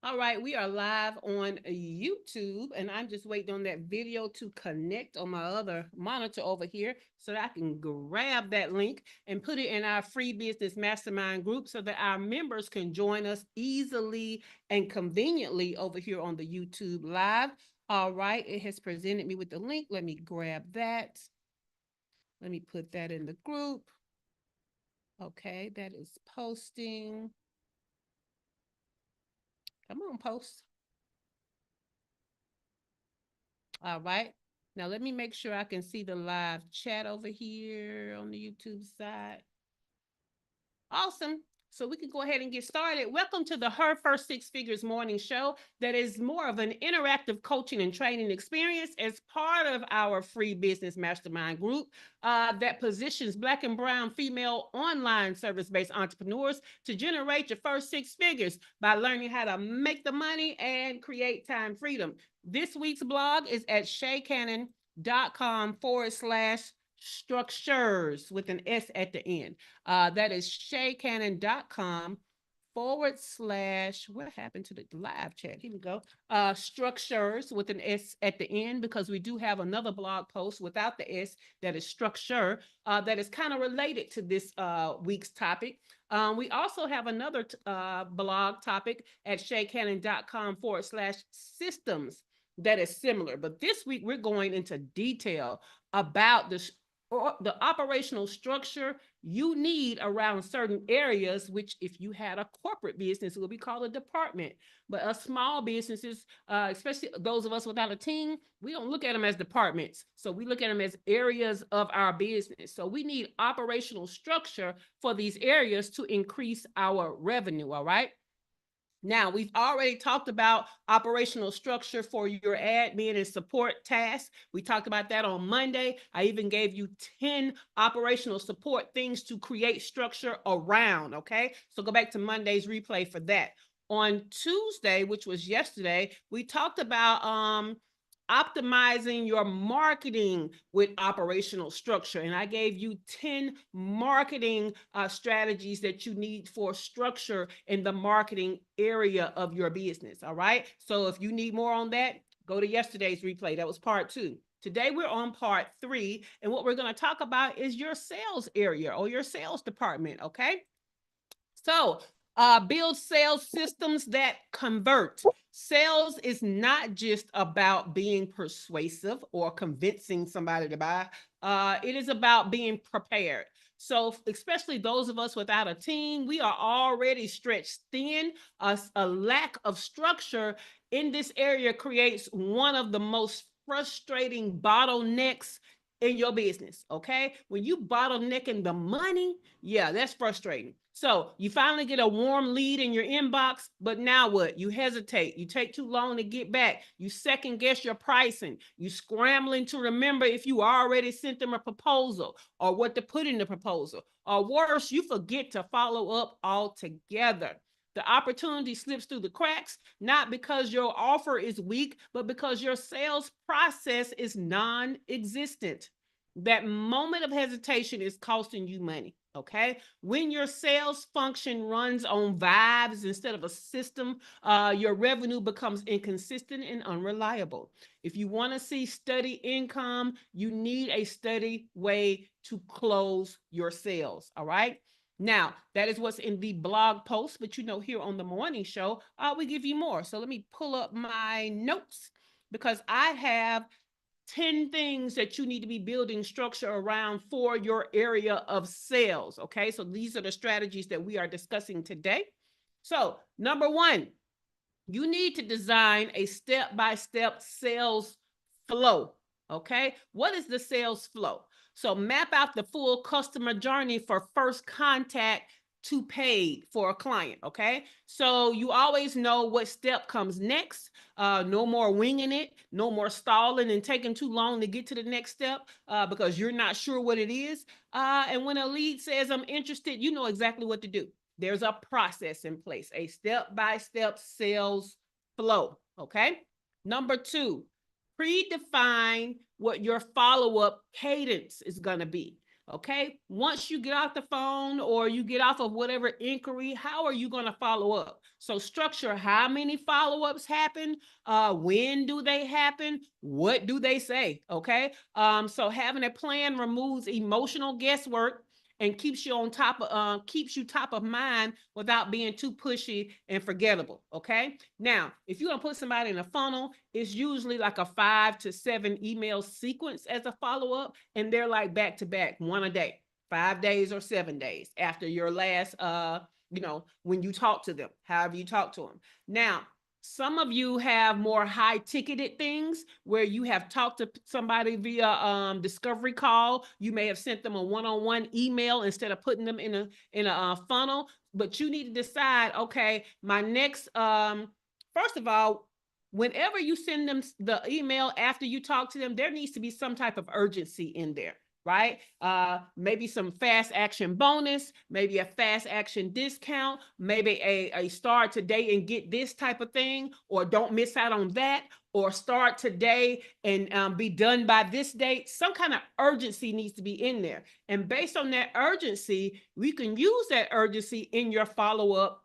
All right, we are live on YouTube, and I'm just waiting on that video to connect on my other monitor over here so that I can grab that link and put it in our free business mastermind group so that our members can join us easily and conveniently over here on the YouTube live. All right, it has presented me with the link. Let me grab that. Let me put that in the group. Okay, that is posting. Come on, post. All right. Now let me make sure I can see the live chat over here on the YouTube side. Awesome. So we can go ahead and get started. Welcome to the Her First Six Figures morning show that is more of an interactive coaching and training experience as part of our free business mastermind group that positions Black and brown female online service-based entrepreneurs to generate your first six figures by learning how to make the money and create time freedom. This week's blog is at shaycannon.com/structures with an S at the end. That is shaycannon.com what happened to the live chat? Here we go. Structures with an S at the end, because we do have another blog post without the S that is structure that is kind of related to this week's topic. We also have another blog topic at shaycannon.com/systems that is similar. But this week we're going into detail about the operational structure you need around certain areas, which if you had a corporate business, it would be called a department. But us small businesses, especially those of us without a team, we don't look at them as departments. So we look at them as areas of our business. So we need operational structure for these areas to increase our revenue, all right? Now, we've already talked about operational structure for your admin and support tasks. We talked about that on Monday. I even gave you 10 operational support things to create structure around, okay? So go back to Monday's replay for that. On Tuesday, which was yesterday, we talked about optimizing your marketing with operational structure. And I gave you 10 marketing strategies that you need for structure in the marketing area of your business. All right. So if you need more on that, go to yesterday's replay. That was part 2. Today, we're on part 3. And what we're going to talk about is your sales area or your sales department. Okay. So build sales systems that convert. Sales is not just about being persuasive or convincing somebody to buy. It is about being prepared. So especially those of us without a team, we are already stretched thin. A lack of structure in this area creates one of the most frustrating bottlenecks in your business. Okay. When you bottlenecking the money, yeah, that's frustrating. So you finally get a warm lead in your inbox, but now what? You hesitate. You take too long to get back. You second guess your pricing. You scrambling to remember if you already sent them a proposal or what to put in the proposal. Or worse, you forget to follow up altogether. The opportunity slips through the cracks, not because your offer is weak, but because your sales process is non-existent. That moment of hesitation is costing you money. Okay. When your sales function runs on vibes instead of a system, your revenue becomes inconsistent and unreliable. If you want to see steady income, you need a steady way to close your sales. All right. Now, that is what's in the blog post, but here on the morning show, we give you more. So let me pull up my notes because I have 10 things that you need to be building structure around for your area of sales. Okay, so these are the strategies that we are discussing today. So, number 1, you need to design a step-by-step sales flow. Okay, what is the sales flow? So, map out the full customer journey for first contact to paid for a client. Okay, so you always know what step comes next. No more winging it, no more stalling and taking too long to get to the next step because you're not sure what it is. And when a lead says I'm interested, you know exactly what to do. There's a process in place, a step-by-step sales flow. Okay, number 2, predefine what your follow-up cadence is going to be. Okay, once you get off the phone or you get off of whatever inquiry, how are you going to follow up? So structure how many follow-ups happen, when do they happen, what do they say, okay? So having a plan removes emotional guesswork and keeps you on top of keeps you top of mind without being too pushy and forgettable. Okay. Now, if you're gonna put somebody in a funnel, it's usually like a 5 to 7 email sequence as a follow-up, and they're like back to back, one a day, 5 days or 7 days after your last when you talk to them, however you talk to them. Now, some of you have more high ticketed things where you have talked to somebody via discovery call. You may have sent them a one-on-one email instead of putting them in a funnel. But you need to decide, okay, my next first of all, whenever you send them the email after you talk to them, there needs to be some type of urgency in there, right? Maybe some fast action bonus, maybe a fast action discount, maybe a start today and get this type of thing, or don't miss out on that, or start today and be done by this date. Some kind of urgency needs to be in there. And based on that urgency, we can use that urgency in your follow-up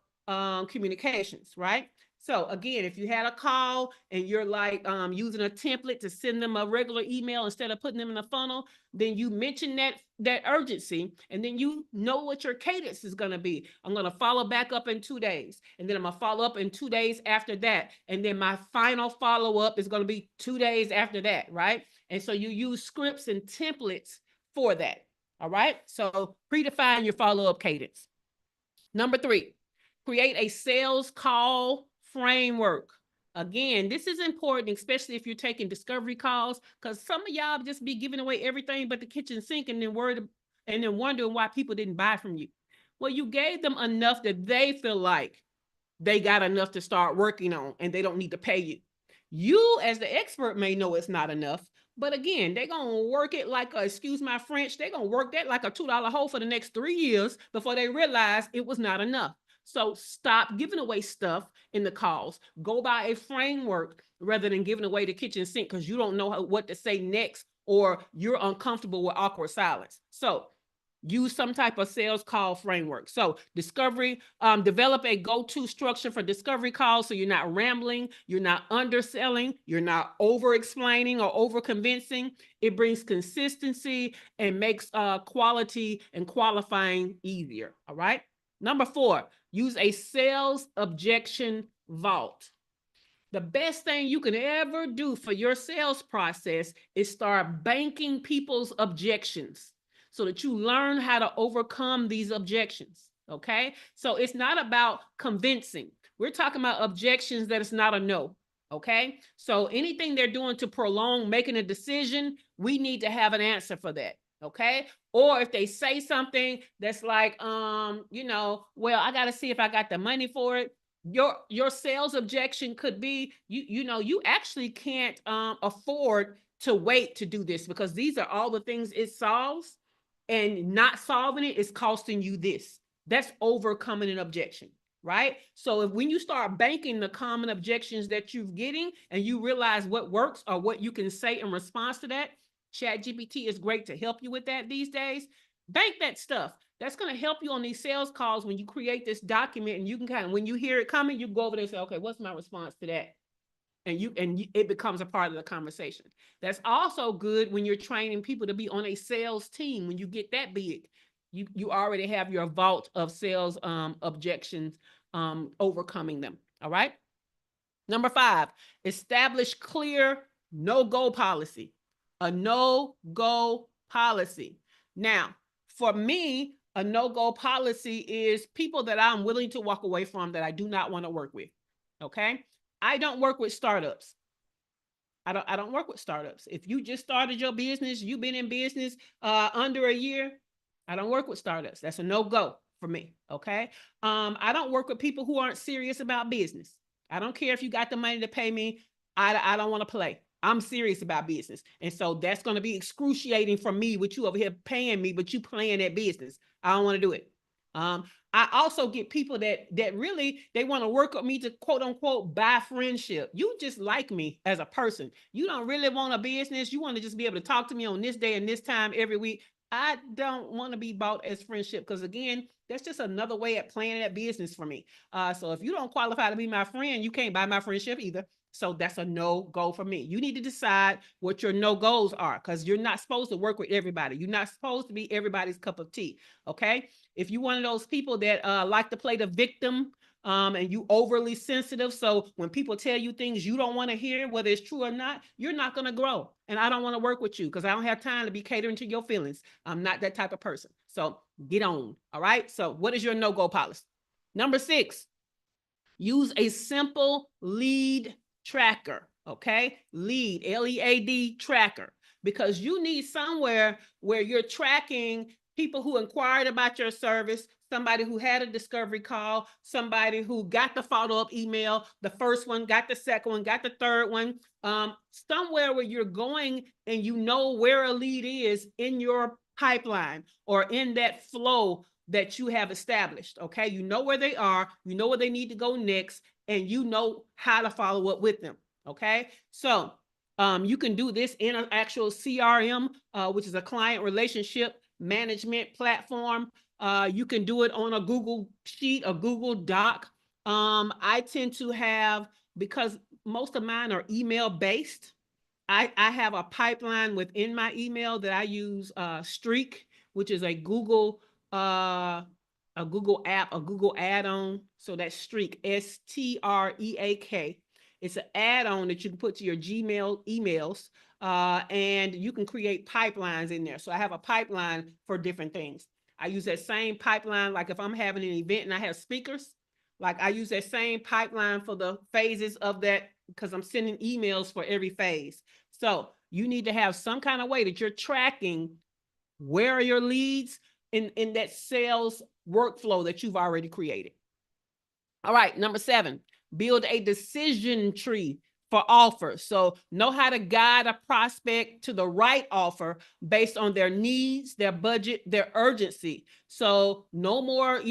communications, right? So again, if you had a call and you're like using a template to send them a regular email instead of putting them in a funnel, then you mention that urgency, and then you know what your cadence is going to be. I'm going to follow back up in 2 days, and then I'm going to follow up in 2 days after that, and then my final follow-up is going to be 2 days after that, right? And so you use scripts and templates for that. All right, so predefine your follow-up cadence. Number 3, create a sales call framework. Again, this is important, especially if you're taking discovery calls, because some of y'all just be giving away everything but the kitchen sink and then wondering why people didn't buy from you. Well, you gave them enough that they feel like they got enough to start working on and they don't need to pay you. You, as the expert, may know it's not enough, but again, they're going to work it like excuse my French, they're going to work that like a $2 hole for the next 3 years before they realize it was not enough. So stop giving away stuff in the calls. Go by a framework rather than giving away the kitchen sink because you don't know what to say next, or you're uncomfortable with awkward silence. So use some type of sales call framework. So discovery, develop a go-to structure for discovery calls so you're not rambling, you're not underselling, you're not over-explaining or over-convincing. It brings consistency and makes quality and qualifying easier, all right? Number 4, use a sales objection vault. The best thing you can ever do for your sales process is start banking people's objections so that you learn how to overcome these objections, okay? So it's not about convincing. We're talking about objections that it's not a no, okay? So anything they're doing to prolong making a decision, we need to have an answer for that. Okay. Or if they say something that's like, well, I got to see if I got the money for it. Your sales objection could be, you actually can't afford to wait to do this because these are all the things it solves, and not solving it is costing you this. That's overcoming an objection, right? So when you start banking the common objections that you're getting and you realize what works or what you can say in response to that, ChatGPT is great to help you with that these days. Bank that stuff. That's going to help you on these sales calls when you create this document, and you can when you hear it coming, you go over there and say, okay, what's my response to that? And it becomes a part of the conversation. That's also good when you're training people to be on a sales team. When you get that big, you already have your vault of sales objections, overcoming them. All right. Number 5, establish clear no-go policy. A no-go policy. Now, for me, a no-go policy is people that I'm willing to walk away from that I do not want to work with. Okay. I don't work with startups. I don't work with startups. If you just started your business, you've been in business under a year, I don't work with startups. That's a no-go for me. Okay. I don't work with people who aren't serious about business. I don't care if you got the money to pay me. I don't want to play. I'm serious about business. And so that's going to be excruciating for me with you over here paying me, but you playing that business. I don't want to do it. I also get people that really, they want to work with me to quote unquote buy friendship. You just like me as a person. You don't really want a business. You want to just be able to talk to me on this day and this time every week. I don't want to be bought as friendship because, again, that's just another way at playing that business for me. So if you don't qualify to be my friend, you can't buy my friendship either. So that's a no-go for me. You need to decide what your no-goes are because you're not supposed to work with everybody. You're not supposed to be everybody's cup of tea, okay? If you're one of those people that like to play the victim, and you overly sensitive, so when people tell you things you don't want to hear, whether it's true or not, you're not going to grow. And I don't want to work with you because I don't have time to be catering to your feelings. I'm not that type of person. So get on. All right. So what is your no-go policy? Number 6, use a simple lead tracker. Okay. Lead, L-E-A-D tracker, because you need somewhere where you're tracking people who inquired about your service, somebody who had a discovery call, somebody who got the follow-up email, the first one, got the second one, got the third one, somewhere where you're going and you know where a lead is in your pipeline or in that flow that you have established. Okay. You know where they are, you know where they need to go next, and you know how to follow up with them. Okay. So you can do this in an actual CRM, which is a client relationship management platform. You can do it on a Google Sheet, a Google Doc. I tend to have, because most of mine are email based, I have a pipeline within my email that I use, Streak, which is a Google app, a Google add-on. So that's Streak, Streak. It's an add-on that you can put to your Gmail emails, and you can create pipelines in there. So I have a pipeline for different things. I use that same pipeline, like if I'm having an event and I have speakers, like I use that same pipeline for the phases of that because I'm sending emails for every phase. So you need to have some kind of way that you're tracking where are your leads in that sales workflow that you've already created. All right, number 7, build a decision tree for offers. So know how to guide a prospect to the right offer based on their needs, their budget, their urgency. So no more,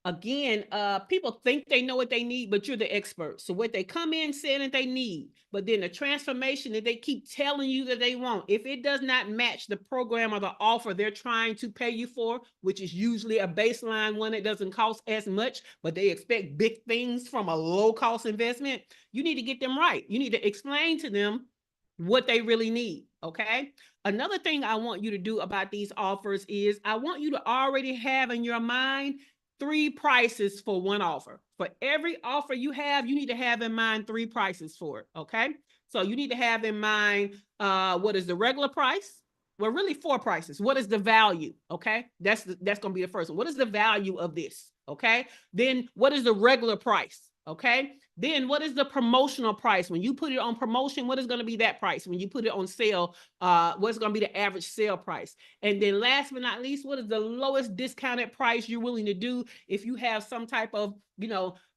again, people think they know what they need, but you're the expert. So what they come in saying that they need, but then the transformation that they keep telling you that they want, if it does not match the program or the offer they're trying to pay you for, which is usually a baseline one that doesn't cost as much, but they expect big things from a low cost investment, you need to get them right. You need to explain to them what they really need. Okay. Another thing I want you to do about these offers is I want you to already have in your mind 3 prices for one offer. For every offer you have, you need to have in mind 3 prices for it. Okay. So you need to have in mind, what is the regular price? Well, really 4 prices. What is the value? Okay. That's going to be the first one. What is the value of this? Okay. Then what is the regular price? Okay. Then what is the promotional price? When you put it on promotion, what is going to be that price? When you put it on sale, what's going to be the average sale price? And then last but not least, what is the lowest discounted price you're willing to do if you have some type of,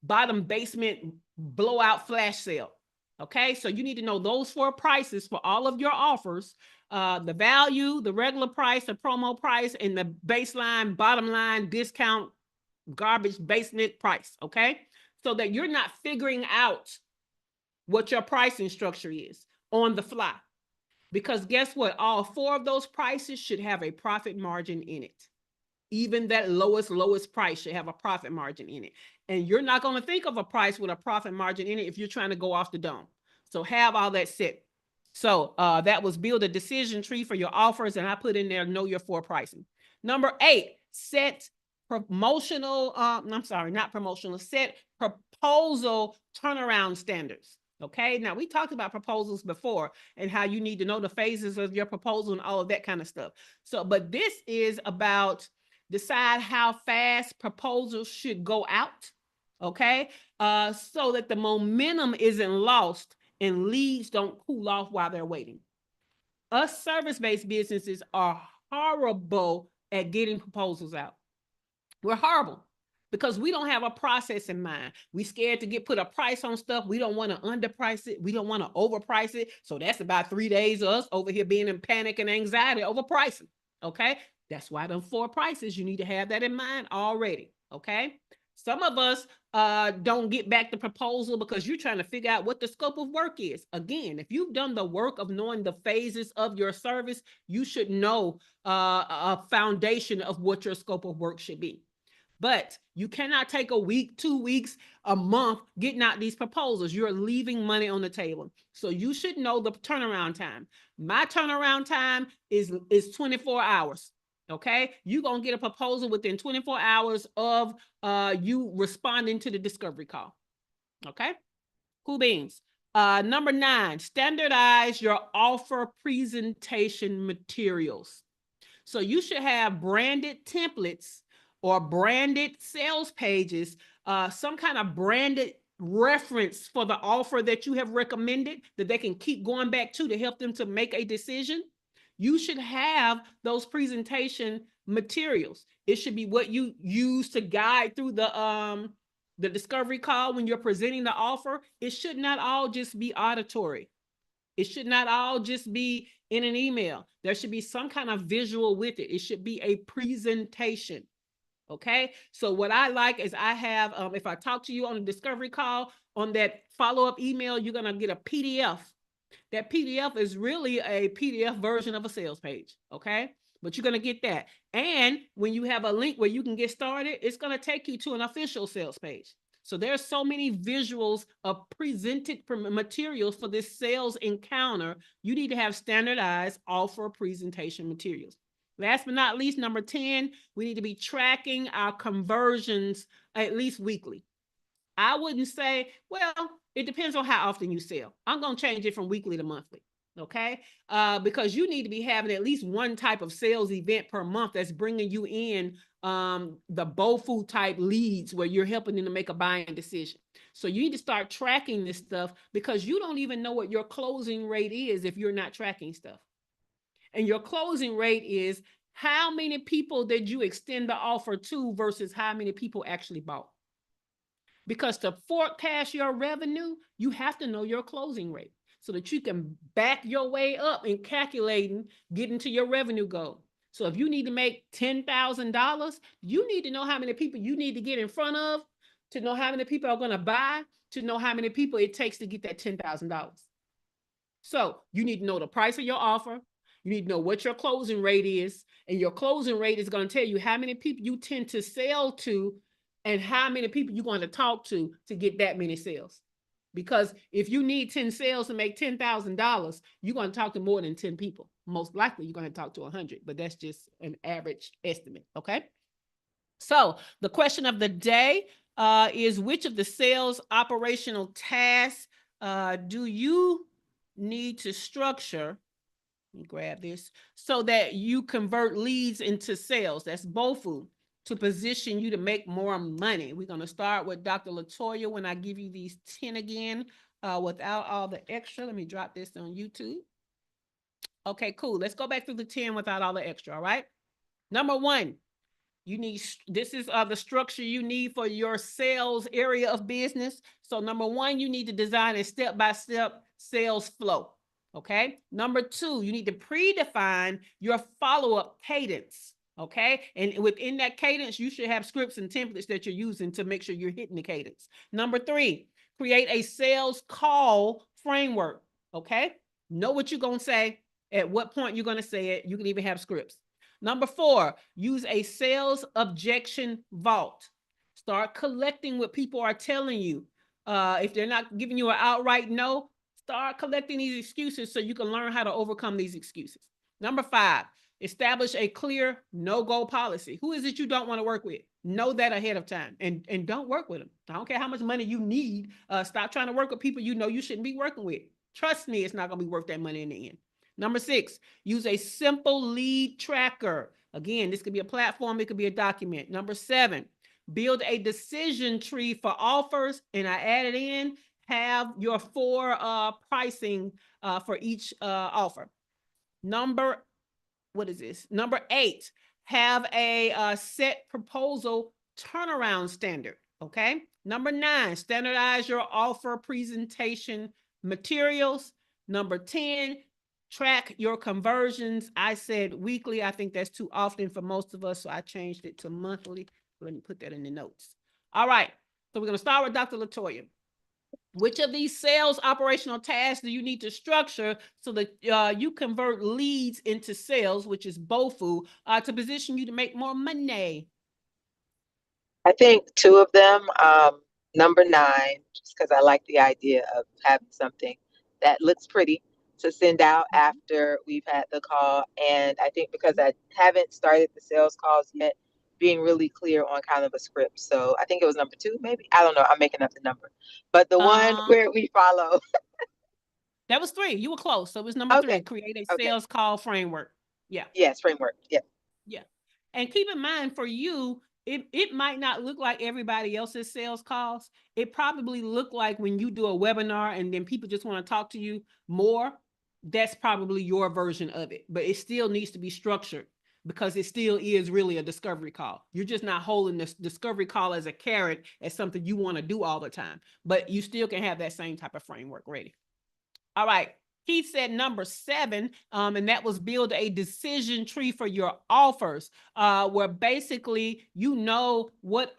bottom basement blowout flash sale? Okay, so you need to know those 4 prices for all of your offers, the value, the regular price, the promo price, and the baseline, bottom line, discount, garbage basement price. Okay, so that you're not figuring out what your pricing structure is on the fly. Because guess what? All 4 of those prices should have a profit margin in it. Even that lowest price should have a profit margin in it. And you're not going to think of a price with a profit margin in it if you're trying to go off the dome. So have all that set. So that was build a decision tree for your offers. And I put in there, know your 4 pricing. Number 8, set promotional, set proposal turnaround standards. Okay. Now we talked about proposals before and how you need to know the phases of your proposal and all of that kind of stuff. So, but this is about decide how fast proposals should go out. Okay. So that the momentum isn't lost and leads don't cool off while they're waiting. Us service-based businesses are horrible at getting proposals out. We're horrible because we don't have a process in mind. We scared to put a price on stuff. We don't want to underprice it. We don't want to overprice it. So that's about 3 days of us over here being in panic and anxiety over pricing. Okay. That's why them 4 prices, you need to have that in mind already. Okay. Some of us don't get back the proposal because you're trying to figure out what the scope of work is. Again, if you've done the work of knowing the phases of your service, you should know a foundation of what your scope of work should be. But you cannot take a week, 2 weeks, a month getting out these proposals. You're leaving money on the table. So you should know the turnaround time. My turnaround time is 24 hours. Okay, you're going to get a proposal within 24 hours of you responding to the discovery call. Okay, cool beans. Number 9, standardize your offer presentation materials. So you should have branded templates or branded sales pages, some kind of branded reference for the offer that you have recommended that they can keep going back to help them to make a decision. You should have those presentation materials. It should be what you use to guide through the discovery call when you're presenting the offer. It should not all just be auditory. It should not all just be in an email. There should be some kind of visual with it. It should be a presentation. Okay. So what I like is I have, if I talk to you on a discovery call, on that follow-up email, you're going to get a PDF. That PDF is really a PDF version of a sales page. Okay. But you're going to get that. And when you have a link where you can get started, it's going to take you to an official sales page. So there's so many visuals of presented materials for this sales encounter. You need to have standardized offer presentation materials. Last but not least, number 10, we need to be tracking our conversions at least weekly. I wouldn't say, well, it depends on how often you sell. I'm going to change it from weekly to monthly. Okay. Because you need to be having at least one type of sales event per month that's bringing you in the BOFU type leads where you're helping them to make a buying decision. So you need to start tracking this stuff because you don't even know what your closing rate is if you're not tracking stuff. And your closing rate is how many people did you extend the offer to versus how many people actually bought. Because to forecast your revenue, you have to know your closing rate so that you can back your way up in calculating, getting to your revenue goal. So if you need to make $10,000, you need to know how many people you need to get in front of, to know how many people are going to buy, to know how many people it takes to get that $10,000. So you need to know the price of your offer. You need to know what your closing rate is. And your closing rate is going to tell you how many people you tend to sell to and how many people you're going to talk to get that many sales. Because if you need 10 sales to make $10,000, you're going to talk to more than 10 people. Most likely you're going to talk to 100, but that's just an average estimate. Okay. So the question of the day is, which of the sales operational tasks do you need to structure? Let me grab this so that you convert leads into sales. That's BOFU, to position you to make more money. We're going to start with Dr. Latoya when I give you these 10 again without all the extra. Let me drop this on YouTube. Okay, cool. Let's go back through the 10 without all the extra. All right. Number 1, you need, this is the structure you need for your sales area of business. So number 1, you need to design a step-by-step sales flow. Okay. Number 2, you need to predefine your follow-up cadence. Okay. And within that cadence, you should have scripts and templates that you're using to make sure you're hitting the cadence. Number 3, create a sales call framework. Okay. Know what you're going to say, at what point you're going to say it. You can even have scripts. Number 4, use a sales objection vault. Start collecting what people are telling you. If they're not giving you an outright no, start collecting these excuses so you can learn how to overcome these excuses. Number 5, establish a clear no-go policy. Who is it you don't want to work with? Know that ahead of time and don't work with them. I don't care how much money you need. Stop trying to work with people you know you shouldn't be working with. Trust me, it's not going to be worth that money in the end. Number 6, use a simple lead tracker. Again, this could be a platform. It could be a document. Number 7, build a decision tree for offers. And I added in, have your 4 pricing for each offer. Number 8, have a set proposal turnaround standard. Okay. Number 9, standardize your offer presentation materials. Number 10, track your conversions. I said weekly. I think that's too often for most of us, so I changed it to monthly. Let me put that in the notes. All right. So we're going to start with Dr. Latoya. Which of these sales operational tasks do you need to structure so that you convert leads into sales, which is BOFU, to position you to make more money? I think two of them. Number nine, just because I like the idea of having something that looks pretty to send out after we've had the call. And I think because I haven't started the sales calls yet, being really clear on kind of a script. So I think it was number two, maybe. I don't know. I'm making up the number. But the one where we follow. That was three. You were close. So it was number three. Okay. Create a Okay. sales call framework. Yeah. Yes, framework. Yeah. Yeah. And keep in mind for you, it might not look like everybody else's sales calls. It probably look like when you do a webinar and then people just want to talk to you more, that's probably your version of it. But it still needs to be structured because it still is really a discovery call. You're just not holding this discovery call as a carrot, as something you want to do all the time. But you still can have that same type of framework ready. All right. Keith said number 7, and that was build a decision tree for your offers, where basically you know what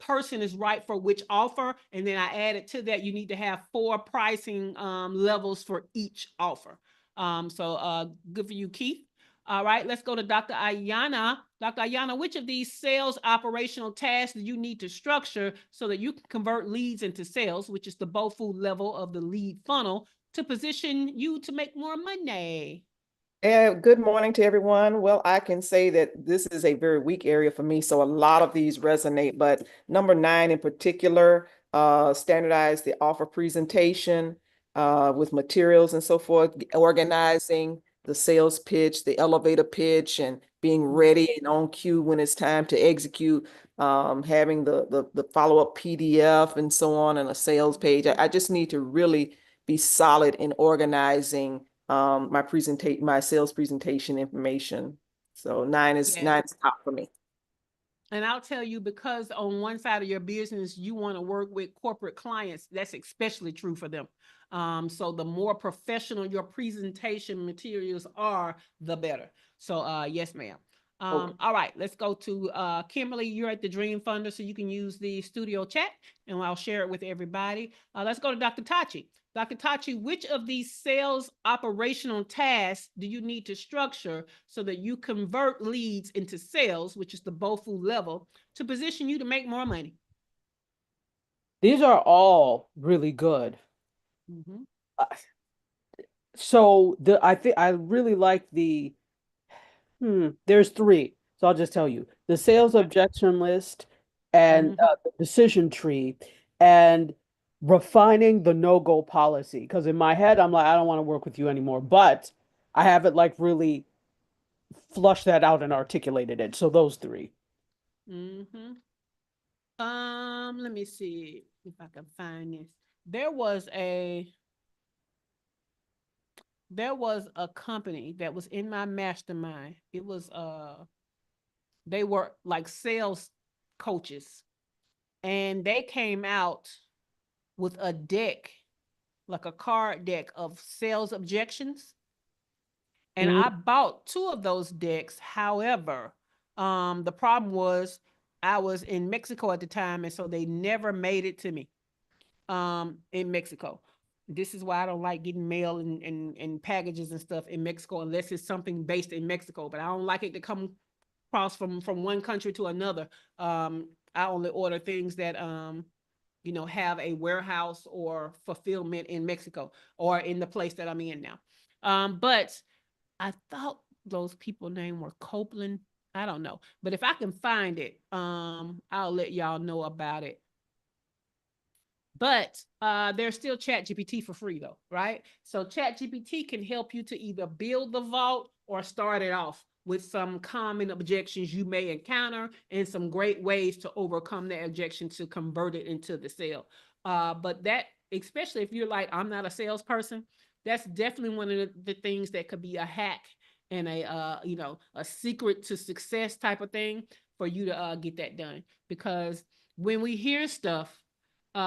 person is right for which offer, and then I added to that you need to have 4 pricing levels for each offer. So good for you, Keith. All right, let's go to Dr. Ayana. Dr. Ayana, which of these sales operational tasks do you need to structure so that you can convert leads into sales, which is the BOFU level of the lead funnel, to position you to make more money? And good morning to everyone. Well, I can say that this is a very weak area for me, so a lot of these resonate, but number 9 in particular, standardize the offer presentation with materials and so forth, organizing the sales pitch, the elevator pitch, and being ready and on cue when it's time to execute, having the follow-up PDF and so on, and a sales page. I just need to really be solid in organizing my sales presentation information. So 9 is top for me. And I'll tell you, because on one side of your business, you want to work with corporate clients, that's especially true for them. So the more professional your presentation materials are, the better. So yes, ma'am. Okay. All right, let's go to Kimberly. You're at the Dream Funder, so you can use the studio chat and I'll share it with everybody. Let's go to Dr. Tachi. Dr. Tachi, which of these sales operational tasks do you need to structure so that you convert leads into sales, which is the BOFU level, to position you to make more money? These are all really good. Mm-hmm. So I think I really like there's 3. So I'll just tell you. The sales objection list and the decision tree and refining the no-go policy. Because in my head, I'm like, I don't want to work with you anymore. But I haven't like really flushed that out and articulated it. So those 3. Mm-hmm. Let me see if I can find this. There was a company that was in my mastermind. It was they were like sales coaches, and they came out with a deck, like a card deck of sales objections. And I bought 2 of those decks. However, the problem was I was in Mexico at the time, and so they never made it to me in Mexico. This is why I don't like getting mail and packages and stuff in Mexico unless it's something based in Mexico. But I don't like it to come across from one country to another. I only order things that have a warehouse or fulfillment in Mexico or in the place that I'm in now. But I thought those people name were Copeland. I don't know. But if I can find it, I'll let y'all know about it. But there's still ChatGPT for free though, right? So ChatGPT can help you to either build the vault or start it off with some common objections you may encounter and some great ways to overcome that objection to convert it into the sale. But that, especially if you're like, I'm not a salesperson, that's definitely one of the things that could be a hack and a secret to success type of thing for you to get that done. Because when we hear stuff,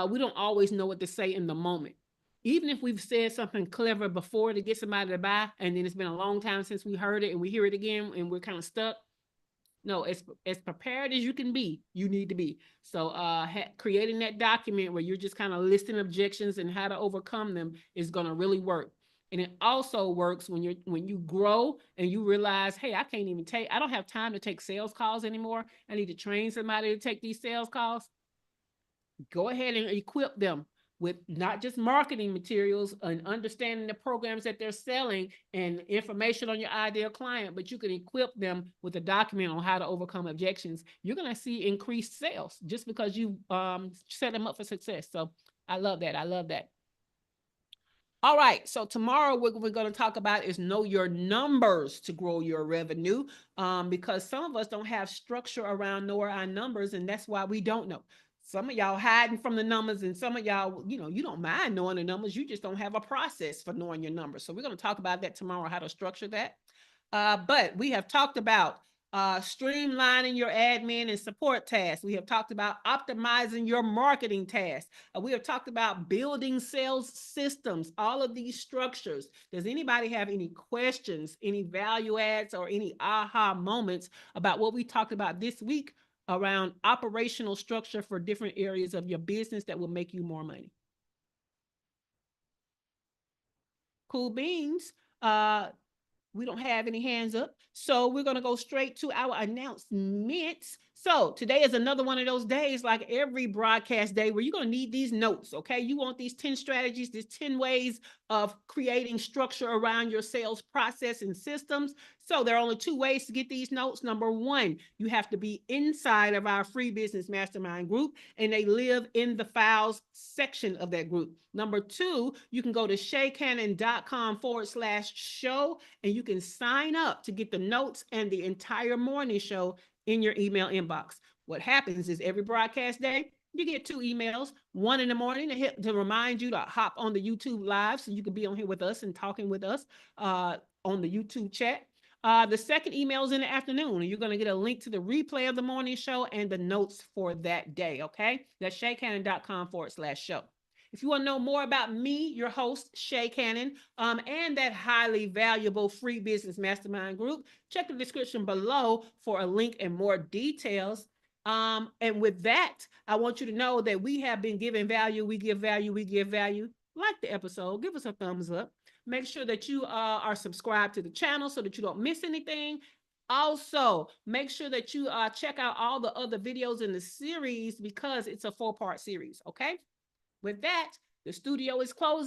we don't always know what to say in the moment. Even if we've said something clever before to get somebody to buy, and then it's been a long time since we heard it and we hear it again and we're kind of stuck, No, as prepared as you can be, you need to be. So creating that document where you're just kind of listing objections and how to overcome them is going to really work. And it also works when you grow and you realize, hey, I don't have time to take sales calls anymore. I need to train somebody to take these sales calls. Go ahead and equip them with not just marketing materials and understanding the programs that they're selling and information on your ideal client, but you can equip them with a document on how to overcome objections. You're going to see increased sales just because you set them up for success. So I love that. I love that. All right, so tomorrow what we're going to talk about is know your numbers to grow your revenue, because some of us don't have structure around know our numbers, and that's why we don't know. Some of y'all hiding from the numbers, and some of y'all, you don't mind knowing the numbers. You just don't have a process for knowing your numbers. So we're going to talk about that tomorrow, how to structure that. But we have talked about streamlining your admin and support tasks. We have talked about optimizing your marketing tasks. We have talked about building sales systems, all of these structures. Does anybody have any questions, any value adds, or any aha moments about what we talked about this week around operational structure for different areas of your business that will make you more money? Cool beans. We don't have any hands up. So we're going to go straight to our announcements. So today is another one of those days, like every broadcast day, where you're going to need these notes, okay? You want these 10 strategies, these 10 ways of creating structure around your sales process and systems. So there are only 2 ways to get these notes. Number 1, you have to be inside of our free business mastermind group, and they live in the files section of that group. Number 2, you can go to shaycannon.com/show, and you can sign up to get the notes and the entire morning show in your email inbox. What happens is every broadcast day, you get 2 emails, one in the morning to remind you to hop on the YouTube live so you can be on here with us and talking with us on the YouTube chat. The second email is in the afternoon, and you're going to get a link to the replay of the morning show and the notes for that day, okay? That's shaycannon.com/show. If you want to know more about me, your host, Shay Cannon, and that highly valuable free business mastermind group, check the description below for a link and more details. And with that, I want you to know that we have been giving value. We give value. We give value. Like the episode, give us a thumbs up. Make sure that you are subscribed to the channel so that you don't miss anything. Also, make sure that you check out all the other videos in the series because it's a 4-part series, okay? With that, the studio is closed.